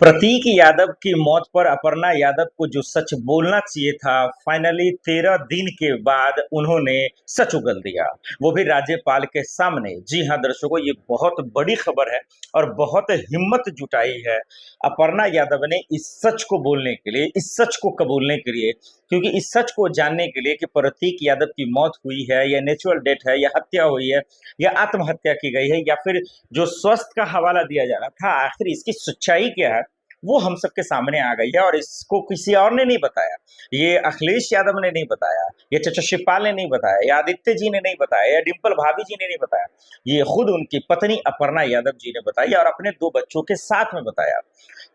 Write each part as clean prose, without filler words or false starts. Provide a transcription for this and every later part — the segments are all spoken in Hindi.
प्रतीक यादव की मौत पर अपर्णा यादव को जो सच बोलना चाहिए था, फाइनली 13 दिन के बाद उन्होंने सच उगल दिया, वो भी राज्यपाल के सामने। जी हाँ दर्शकों, ये बहुत बड़ी खबर है और बहुत हिम्मत जुटाई है अपर्णा यादव ने इस सच को बोलने के लिए, इस सच को कबूलने के लिए। क्योंकि इस सच को जानने के लिए कि प्रतीक यादव की मौत हुई है या नेचुरल डेथ है या हत्या हुई है या आत्महत्या की गई है या फिर जो स्वास्थ्य का हवाला दिया जा रहा था, आखिर इसकी सच्चाई क्या है, वो हम सबके सामने आ गई है। और इसको किसी और ने नहीं बताया, ये अखिलेश यादव ने नहीं बताया, ये चचा शिवपाल ने नहीं बताया, या आदित्य जी ने नहीं बताया, या डिम्पल भाभी जी ने नहीं बताया, ये खुद उनकी पत्नी अपर्णा यादव जी ने बताई और अपने 2 बच्चों के साथ में बताया।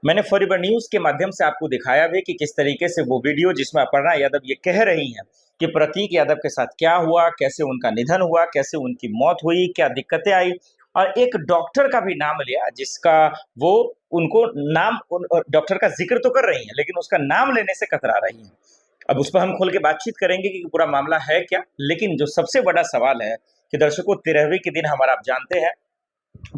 मैंने फॉरएवर न्यूज के माध्यम से आपको दिखाया भी कि किस तरीके से वो वीडियो जिसमें अपर्णा यादव ये कह रही हैं कि प्रतीक यादव के साथ क्या हुआ, कैसे उनका निधन हुआ, कैसे उनकी मौत हुई, क्या दिक्कतें आई, और एक डॉक्टर का भी नाम लिया जिसका वो उनको नाम डॉक्टर का जिक्र तो कर रही हैं लेकिन उसका नाम लेने से कतरा रही हैं। अब उस पर हम खोल के बातचीत करेंगे कि पूरा मामला है क्या। लेकिन जो सबसे बड़ा सवाल है कि दर्शकों, 13वें के दिन हमारा आप जानते हैं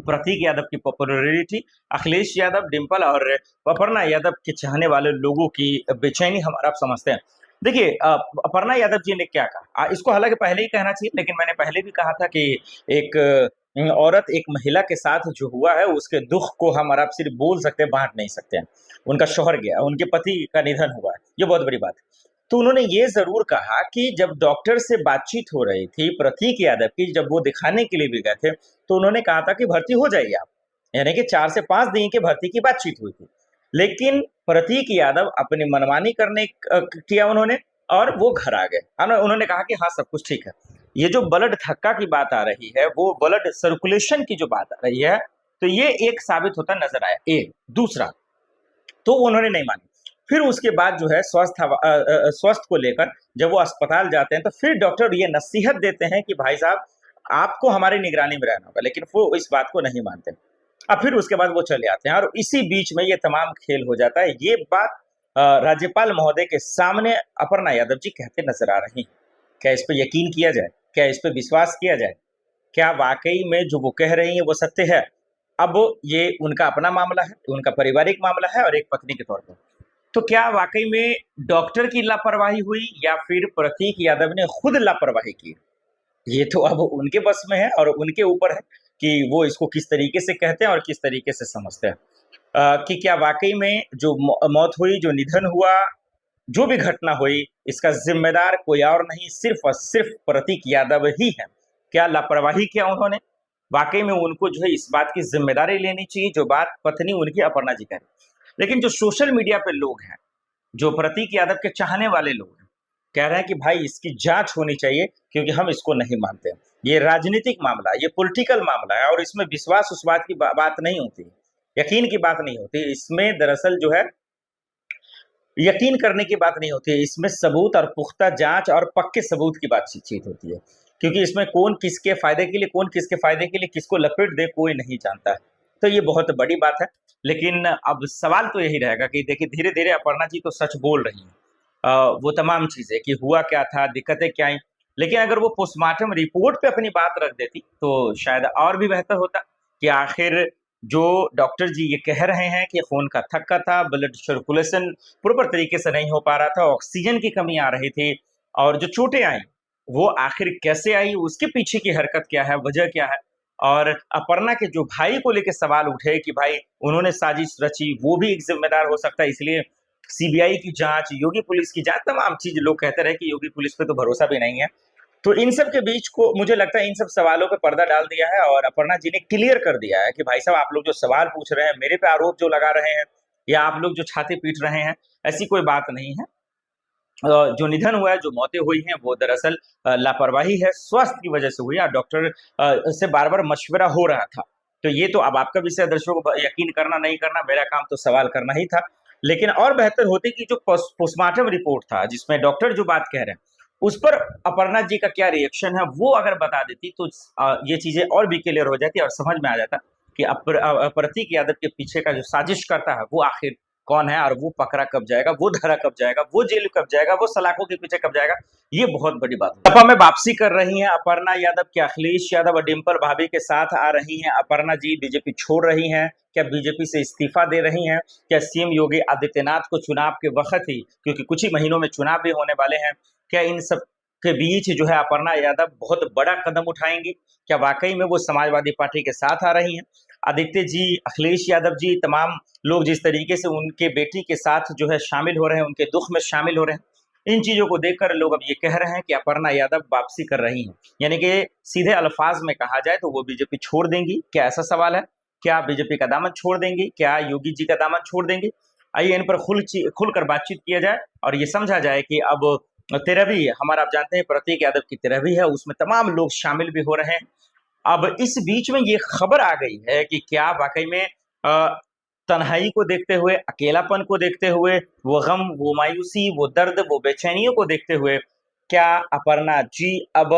प्रतीक यादव की पॉपुलैरिटी, अखिलेश यादव, डिम्पल और अपर्णा यादव के चाहने वाले लोगों की बेचैनी हमारा आप समझते हैं। देखिए, अपर्णा यादव जी ने क्या कहा, इसको हालांकि पहले ही कहना चाहिए, लेकिन मैंने पहले भी कहा था कि एक औरत, एक महिला के साथ जो हुआ है उसके दुख को हम और आप सिर्फ बोल सकते हैं, बांट नहीं सकते हैं। उनका शौहर गया, उनके पति का निधन हुआ है, ये बहुत बड़ी बात है। तो उन्होंने ये जरूर कहा कि जब डॉक्टर से बातचीत हो रही थी प्रतीक यादव की, जब वो दिखाने के लिए भी गए थे, तो उन्होंने कहा था कि भर्ती हो जाइए आप, यानी कि 4 से 5 दिन की भर्ती की बातचीत हुई थी। लेकिन प्रतीक यादव अपनी मनमानी करने किया उन्होंने, और वो घर आ गए। उन्होंने कहा कि हाँ, सब कुछ ठीक है। ये जो ब्लड थक्का की बात आ रही है, वो ब्लड सर्कुलेशन की जो बात आ रही है, तो ये एक साबित होता नजर आया। एक दूसरा, तो उन्होंने नहीं मानी। फिर उसके बाद जो है स्वास्थ्य को लेकर जब वो अस्पताल जाते हैं, तो फिर डॉक्टर ये नसीहत देते हैं कि भाई साहब, आपको हमारी निगरानी में रहना होगा, लेकिन वो इस बात को नहीं मानते। अब फिर उसके बाद वो चले आते हैं और इसी बीच में ये तमाम खेल हो जाता है। ये बात राज्यपाल महोदय के सामने अपर्णा यादव जी कहते नजर आ रही हैं। क्या इस पर यकीन किया जाए? क्या इस पर विश्वास किया जाए? क्या वाकई में जो वो कह रही हैं वो सत्य है? अब ये उनका अपना मामला है, उनका पारिवारिक मामला है और एक पत्नी के तौर पर। तो क्या वाकई में डॉक्टर की लापरवाही हुई या फिर प्रतीक यादव ने खुद लापरवाही की? ये तो अब उनके बस में है और उनके ऊपर है कि वो इसको किस तरीके से कहते हैं और किस तरीके से समझते हैं। कि क्या वाकई में जो मौत हुई, जो निधन हुआ, जो भी घटना हुई, इसका जिम्मेदार कोई और नहीं, सिर्फ और सिर्फ प्रतीक यादव ही है। क्या लापरवाही किया उन्होंने? वाकई में उनको जो है इस बात की जिम्मेदारी लेनी चाहिए, जो बात पत्नी उनकी अपर्णा जी कह रही। लेकिन जो सोशल मीडिया पे लोग हैं, जो प्रतीक यादव के चाहने वाले लोग हैं, कह रहे हैं कि भाई इसकी जांच होनी चाहिए, क्योंकि हम इसको नहीं मानते। ये राजनीतिक मामला, ये पॉलिटिकल मामला है और इसमें विश्वास उस बात की बात नहीं होती, यकीन की बात नहीं होती। इसमें दरअसल जो है यकीन करने की बात नहीं होती है, इसमें सबूत और पुख्ता जांच और पक्के सबूत की बातचीत होती है। क्योंकि इसमें कौन किसके फायदे के लिए, कौन किसके फायदे के लिए किसको लपेट दे, कोई नहीं जानता है। तो ये बहुत बड़ी बात है। लेकिन अब सवाल तो यही रहेगा कि देखिए, धीरे धीरे अपर्णा जी तो सच बोल रही हैं। वो तमाम चीजें कि हुआ क्या था, दिक्कतें क्या आई। लेकिन अगर वो पोस्टमार्टम रिपोर्ट पे अपनी बात रख देती तो शायद और भी बेहतर होता कि आखिर जो डॉक्टर जी ये कह रहे हैं कि खून का थक्का था, ब्लड सर्कुलेशन प्रॉपर तरीके से नहीं हो पा रहा था, ऑक्सीजन की कमी आ रही थी, और जो चोटें आई वो आखिर कैसे आई, उसके पीछे की हरकत क्या है, वजह क्या है। और अपर्णा के जो भाई को लेकर सवाल उठे कि भाई उन्होंने साजिश रची, वो भी एक जिम्मेदार हो सकता है, इसलिए सीबीआई की जांच, योगी पुलिस की जांच, तमाम चीज लोग कहते रहे कि योगी पुलिस पे तो भरोसा भी नहीं है। तो इन सब के बीच को मुझे लगता है इन सब सवालों पे पर्दा डाल दिया है और अपर्णा जी ने क्लियर कर दिया है कि भाई साहब, आप लोग जो सवाल पूछ रहे हैं, मेरे पे आरोप जो लगा रहे हैं, या आप लोग जो छाती पीट रहे हैं, ऐसी कोई बात नहीं है। जो निधन हुआ है, जो मौतें हुई हैं, वो दरअसल लापरवाही है, स्वास्थ्य की वजह से हुई है और डॉक्टर से बार बार मशवरा हो रहा था। तो ये तो अब आपका विषय, दर्शकों को यकीन करना नहीं करना, मेरा काम तो सवाल करना ही था। लेकिन और बेहतर होती कि जो पोस्टमार्टम रिपोर्ट था जिसमें डॉक्टर जो बात कह रहे हैं, उस पर अपर्णा जी का क्या रिएक्शन है वो अगर बता देती तो ये चीजें और भी क्लियर हो जाती और समझ में आ जाता कि प्रतीक यादव के पीछे का जो साजिश करता है वो आखिर कौन है और वो पकड़ा कब जाएगा, वो धरा कब जाएगा, वो जेल कब जाएगा, वो सलाखों के पीछे कब जाएगा, ये बहुत बड़ी बात है। सपा में वापसी कर रही हैं अपर्णा यादव, क्या अखिलेश यादव और डिंपल भाभी के साथ आ रही हैं अपर्णा जी, बीजेपी छोड़ रही हैं, क्या बीजेपी से इस्तीफा दे रही हैं, क्या सीएम योगी आदित्यनाथ को चुनाव के वक्त ही, क्योंकि कुछ ही महीनों में चुनाव भी होने वाले हैं, क्या इन सब के बीच जो है अपर्णा यादव बहुत बड़ा कदम उठाएंगी, क्या वाकई में वो समाजवादी पार्टी के साथ आ रही हैं? आदित्य जी, अखिलेश यादव जी, तमाम लोग जिस तरीके से उनके बेटी के साथ जो है शामिल हो रहे हैं, उनके दुख में शामिल हो रहे हैं, इन चीजों को देखकर लोग अब ये कह रहे हैं कि अपर्णा यादव वापसी कर रही हैं, यानी कि सीधे अल्फाज में कहा जाए तो वो बीजेपी छोड़ देंगी। क्या ऐसा सवाल है? क्या बीजेपी का दामन छोड़ देंगी? क्या योगी जी का दामन छोड़ देंगी? आइए इन पर खुलकर बातचीत किया जाए और ये समझा जाए कि अब 13वीं, हमारा आप जानते हैं प्रतीक यादव की 13वीं है, उसमें तमाम लोग शामिल भी हो रहे हैं। अब इस बीच में ये खबर आ गई है कि क्या वाकई में तन्हाई को देखते हुए, अकेलापन को देखते हुए, वो गम, वो मायूसी, वो दर्द, वो बेचैनियों को देखते हुए, क्या अपर्णा जी अब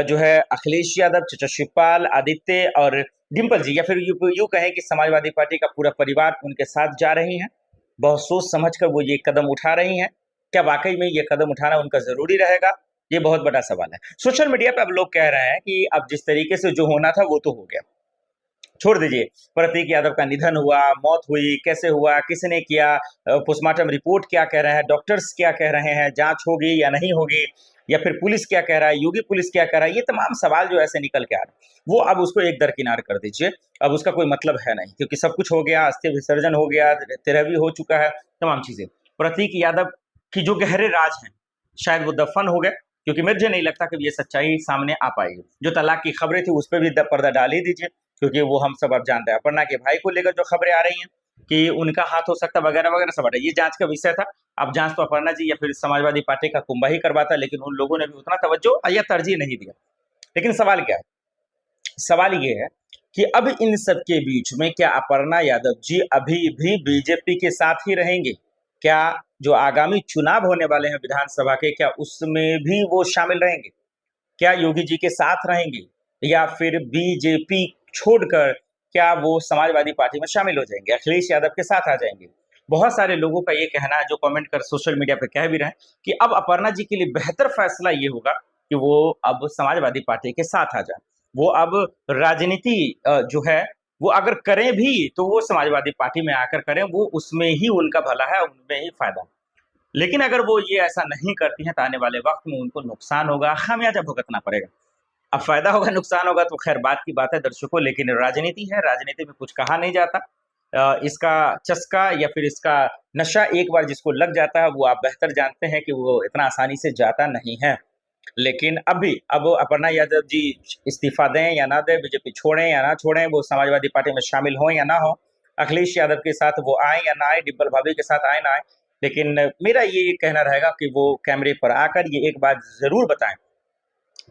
जो है अखिलेश यादव, चचा शिवपाल, आदित्य और डिंपल जी, या फिर यूं कहें कि समाजवादी पार्टी का पूरा परिवार उनके साथ जा रही हैं, बहुत सोच समझकर वो ये कदम उठा रही हैं? क्या वाकई में ये कदम उठाना उनका जरूरी रहेगा? ये बहुत बड़ा सवाल है। सोशल मीडिया पे अब लोग कह रहे हैं कि अब जिस तरीके से जो होना था वो तो हो गया, छोड़ दीजिए। प्रतीक यादव का निधन हुआ, मौत हुई, कैसे हुआ, किसने किया, पोस्टमार्टम रिपोर्ट क्या कह रहे हैं, डॉक्टर्स क्या कह रहे हैं, जांच होगी या नहीं होगी, या फिर पुलिस क्या कह रहा है, योगी पुलिस क्या कह रहा है, ये तमाम सवाल जो ऐसे निकल के आ रहे हैं, वो अब उसको एक दरकिनार कर दीजिए। अब उसका कोई मतलब है नहीं, क्योंकि सब कुछ हो गया, अस्थि विसर्जन हो गया, 13वीं हो चुका है, तमाम चीजें। प्रतीक यादव की जो गहरे राज हैं, शायद वो दफन हो गए, क्योंकि मुझे नहीं लगता कि ये सच्चाई सामने आ पाएगी। जो तलाक की खबरें थी उस पर भी पर्दा डाल ही दीजिए, क्योंकि वो हम सब अब जानते हैं। अपर्णा के भाई को लेकर जो खबरें आ रही हैं कि उनका हाथ हो सकता वगैरह वगैरह, सब ये जांच का विषय था। अब जांच तो अपर्णा जी या फिर समाजवादी पार्टी का कुंभा ही करवाता, लेकिन उन लोगों ने भी उतना तवज्जो या तरजीह नहीं दिया। लेकिन सवाल क्या है? सवाल ये है कि अब इन सब के बीच में क्या अपर्णा यादव जी अभी भी बीजेपी के साथ ही रहेंगे? क्या जो आगामी चुनाव होने वाले हैं विधानसभा के, क्या उसमें भी वो शामिल रहेंगे? क्या योगी जी के साथ रहेंगे, या फिर बीजेपी छोड़कर क्या वो समाजवादी पार्टी में शामिल हो जाएंगे, अखिलेश यादव के साथ आ जाएंगे? बहुत सारे लोगों का ये कहना है, जो कमेंट कर सोशल मीडिया पे कह भी रहे हैं, कि अब अपर्णा जी के लिए बेहतर फैसला ये होगा कि वो अब समाजवादी पार्टी के साथ आ जाए। वो अब राजनीति जो है वो अगर करें भी तो वो समाजवादी पार्टी में आकर करें, वो उसमें ही उनका भला है, उनमें ही फायदा। लेकिन अगर वो ये ऐसा नहीं करती हैं तो आने वाले वक्त में उनको नुकसान होगा, खामियाजा भुगतना पड़ेगा। अब फायदा होगा, नुकसान होगा तो खैर बात की बात है दर्शकों, लेकिन राजनीति है, राजनीति में कुछ कहा नहीं जाता। इसका चस्का या फिर इसका नशा एक बार जिसको लग जाता है, वो आप बेहतर जानते हैं कि वो इतना आसानी से जाता नहीं है। लेकिन अब अपर्णा यादव जी इस्तीफा दें या ना दें, बीजेपी छोड़ें या ना छोड़ें, वो समाजवादी पार्टी में शामिल हों या ना हो, अखिलेश यादव के साथ वो आए या ना आए, डिंपल भाभी के साथ आए ना आए, लेकिन मेरा ये कहना रहेगा कि वो कैमरे पर आकर ये एक बात जरूर बताएं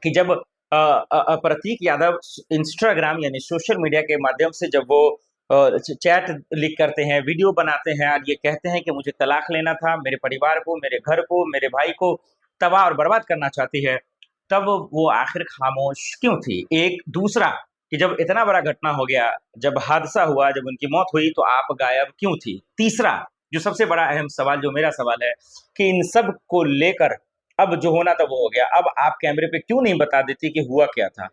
कि जब प्रतीक यादव इंस्टाग्राम यानी सोशल मीडिया के माध्यम से जब वो चैट लिख करते हैं, वीडियो बनाते हैं और ये कहते हैं कि मुझे तलाक लेना था, मेरे परिवार को, मेरे घर को, मेरे भाई को तबाह और बर्बाद करना चाहती है, तब वो आखिर खामोश क्यों थी? एक दूसरा, कि जब इतना बड़ा घटना हो गया, जब हादसा हुआ, जब उनकी मौत हुई, तो आप गायब क्यों थी? तीसरा, जो सबसे बड़ा अहम सवाल, जो मेरा सवाल है कि इन सब को लेकर अब जो होना था वो हो गया, अब आप कैमरे पे क्यों नहीं बता देती कि हुआ क्या था,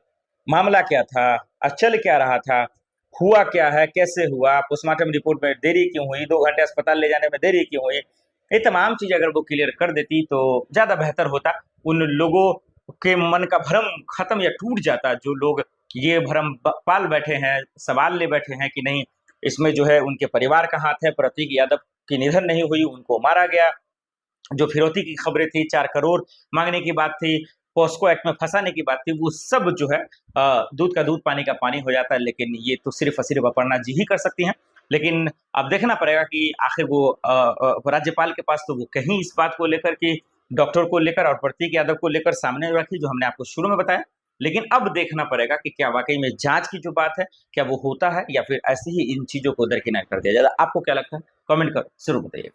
मामला क्या था, चल क्या रहा था, हुआ क्या है, कैसे हुआ, पोस्टमार्टम रिपोर्ट में देरी क्यों हुई, 2 घंटे अस्पताल ले जाने में देरी क्यों हुई? ये तमाम चीज अगर वो क्लियर कर देती तो ज्यादा बेहतर होता। उन लोगों के मन का भ्रम खत्म या टूट जाता, जो लोग ये भ्रम पाल बैठे हैं, सवाल ले बैठे हैं कि नहीं इसमें जो है उनके परिवार का हाथ है, प्रतीक यादव की निधन नहीं हुई, उनको मारा गया, जो फिरौती की खबरें थी, 4 करोड़ मांगने की बात थी, पॉस्को एक्ट में फंसाने की बात थी, वो सब जो है दूध का दूध पानी का पानी हो जाता है। लेकिन ये तो सिर्फ और सिर्फ अपर्णा जी ही कर सकती हैं। लेकिन अब देखना पड़ेगा कि आखिर वो राज्यपाल के पास तो वो कहीं इस बात को लेकर कि डॉक्टर को लेकर और प्रतीक यादव को लेकर सामने रखी, जो हमने आपको शुरू में बताया। लेकिन अब देखना पड़ेगा कि क्या वाकई में जांच की जो बात है क्या वो होता है, या फिर ऐसे ही इन चीजों को दरकिनार कर दिया जाता है। आपको क्या लगता है? कमेंट कर जरूर बताइए।